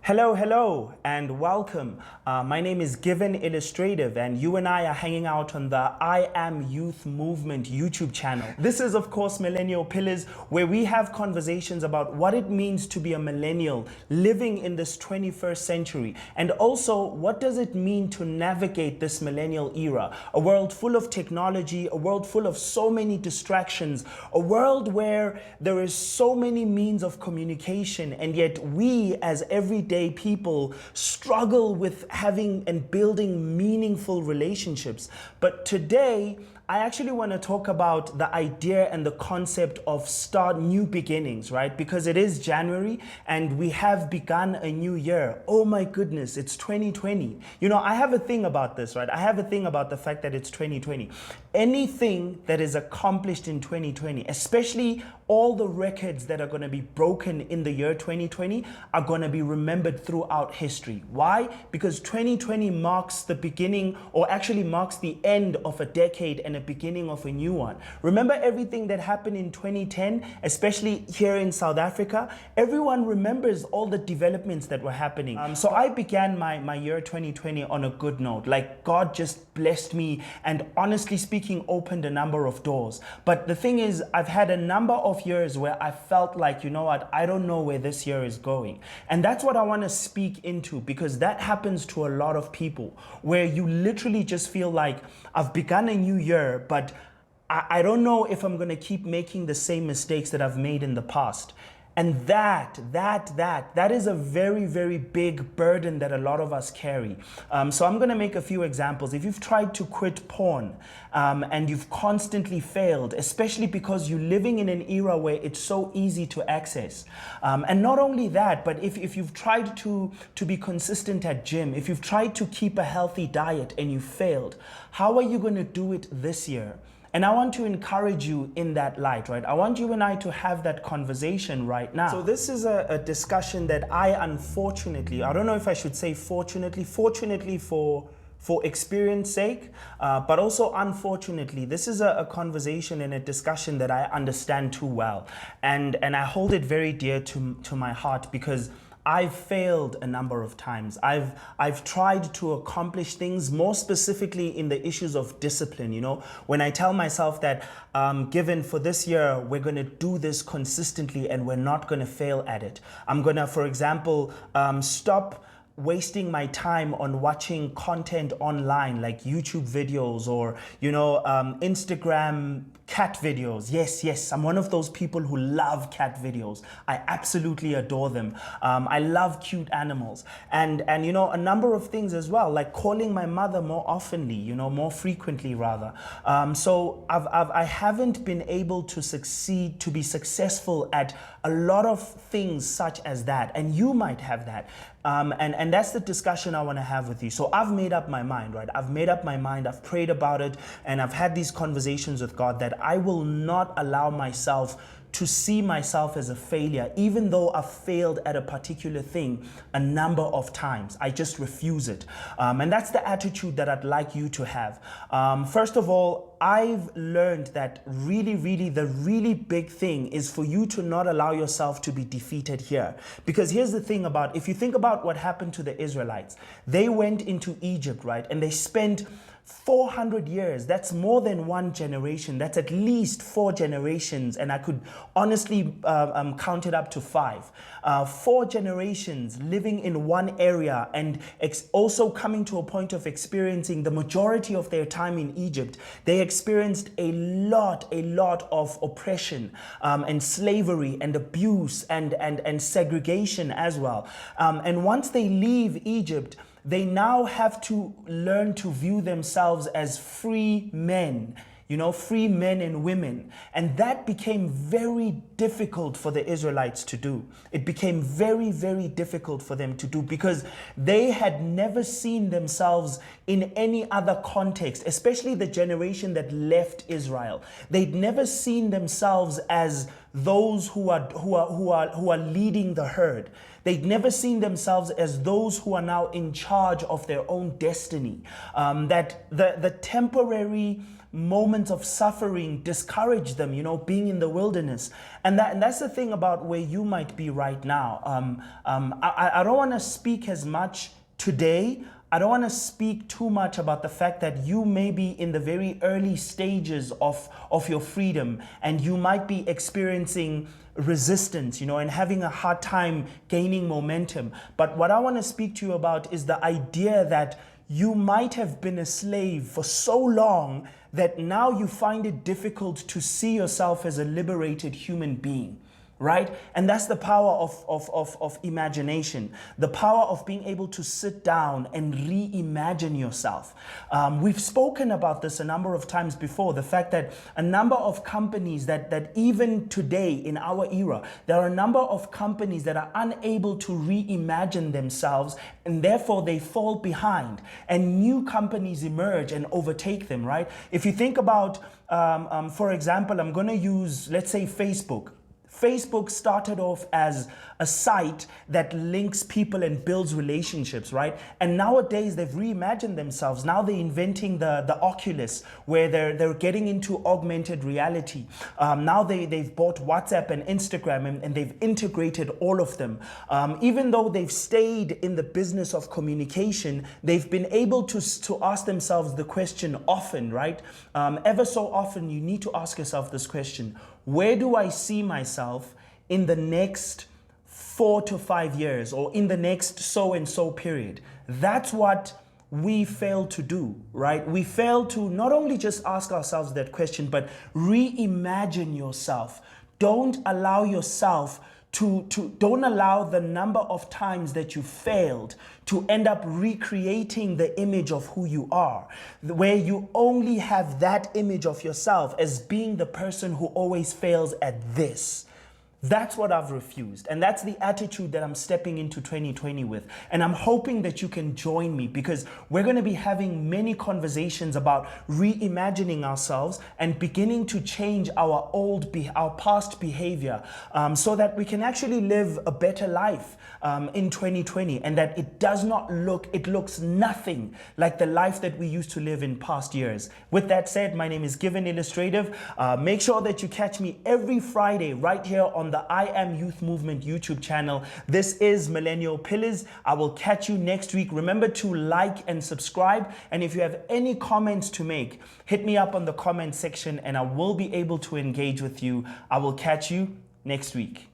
Hello, and welcome. My name is Given Illustrative, and you and I are hanging out on the I Am Youth Movement YouTube channel. This is, of course, Millennial Pillars, where we have conversations about what it means to be a millennial living in this 21st century, and also what does it mean to navigate this millennial era, a world full of technology, a world full of so many distractions, a world where there is so many means of communication, and yet we as everyday people struggle with having and building meaningful relationships. But today, I actually want to talk about the idea and the concept of start new beginnings, right? Because it is January and we have begun a new year. Oh my goodness, it's 2020. You know, I have a thing about this, right? I have a thing about the fact that it's 2020. Anything that is accomplished in 2020, especially all the records that are going to be broken in the year 2020 are going to be remembered throughout history. Why? Because 2020 marks the beginning, or actually marks the end of a decade and a beginning of a new one. Remember everything that happened in 2010, especially here in South Africa? Everyone remembers all the developments that were happening. So I began my year 2020 on a good note. Like, God just blessed me and, honestly speaking, opened a number of doors. But the thing is, I've had a number of years where I felt like, you know what, I don't know where this year is going. And that's what I want to speak into, because that happens to a lot of people, where you literally just feel like, I've begun a new year, but I don't know if I'm going to keep making the same mistakes that I've made in the past. And that is a very, very big burden that a lot of us carry. So I'm going to make a few examples. If you've tried to quit porn and you've constantly failed, especially because you're living in an era where it's so easy to access. And not only that, but if you've tried to be consistent at gym, if you've tried to keep a healthy diet and you failed, how are you going to do it this year? And I want to encourage you in that light, right? I want you and I to have that conversation right now. So this is a discussion that I don't know if I should say fortunately for experience sake, but also unfortunately, this is a conversation and a discussion that I understand too well. And I hold it very dear to my heart, because I've failed a number of times. I've tried to accomplish things, more specifically in the issues of discipline. You know, when I tell myself that given for this year, we're going to do this consistently and we're not going to fail at it. I'm going to, for example, stop wasting my time on watching content online like YouTube videos or, Instagram cat videos. Yes, I'm one of those people who love cat videos. I absolutely adore them. I love cute animals and a number of things as well, like calling my mother more frequently rather. So I haven't been able to be successful at a lot of things such as that, and you might have that. And that's the discussion I want to have with you. So I've made up my mind, right? I've made up my mind, I've prayed about it, and I've had these conversations with God that I will not allow myself to see myself as a failure, even though I've failed at a particular thing a number of times. I just refuse it. And that's the attitude that I'd like you to have. First of all, I've learned that the really big thing is for you to not allow yourself to be defeated here. Because here's the thing if you think about what happened to the Israelites, they went into Egypt, right? And they spent 400 years. That's more than one generation. That's at least 4 generations. And I could honestly count it up to 5. 4 generations living in one area and also coming to a point of experiencing the majority of their time in Egypt. They experienced a lot of oppression and slavery and abuse and segregation as well. And once they leave Egypt, they now have to learn to view themselves as free men, free men and women. And that became very difficult for the Israelites to do. It became very, very difficult for them to do because they had never seen themselves in any other context, especially the generation that left Israel. They'd never seen themselves as those who are leading the herd. They'd never seen themselves as those who are now in charge of their own destiny. That the temporary moments of suffering discourage them, being in the wilderness. And that's the thing about where you might be right now. I don't want to speak as much today. I don't want to speak too much about the fact that you may be in the very early stages of your freedom, and you might be experiencing resistance, and having a hard time gaining momentum. But what I want to speak to you about is the idea that you might have been a slave for so long that now you find it difficult to see yourself as a liberated human being. Right? And that's the power of imagination, the power of being able to sit down and reimagine yourself. We've spoken about this a number of times before, the fact that a number of companies that even today in our era, there are a number of companies that are unable to reimagine themselves, and therefore they fall behind, and new companies emerge and overtake them, right? If you think about, for example, I'm going to use, let's say, Facebook. Facebook started off as a site that links people and builds relationships, right? And nowadays they've reimagined themselves. Now they're inventing the Oculus, where they're getting into augmented reality. Now they've bought WhatsApp and Instagram, and they've integrated all of them. Even though they've stayed in the business of communication, they've been able to ask themselves the question often, right? Ever so often you need to ask yourself this question: where do I see myself in the next 4 to 5 years, or in the next so-and-so period? That's what we fail to do, right? We fail to not only just ask ourselves that question, but reimagine yourself. Don't allow yourself don't allow the number of times that you failed to end up recreating the image of who you are, where you only have that image of yourself as being the person who always fails at this. That's what I've refused. And that's the attitude that I'm stepping into 2020 with. And I'm hoping that you can join me, because we're going to be having many conversations about reimagining ourselves and beginning to change our past behavior, so that we can actually live a better life in 2020, and that it looks nothing like the life that we used to live in past years. With that said, my name is Given Illustrative. Make sure that you catch me every Friday right here on the I Am Youth Movement YouTube channel. This is Millennial Pillars. I will catch you next week. Remember to like and subscribe. And if you have any comments to make, hit me up on the comment section and I will be able to engage with you. I will catch you next week.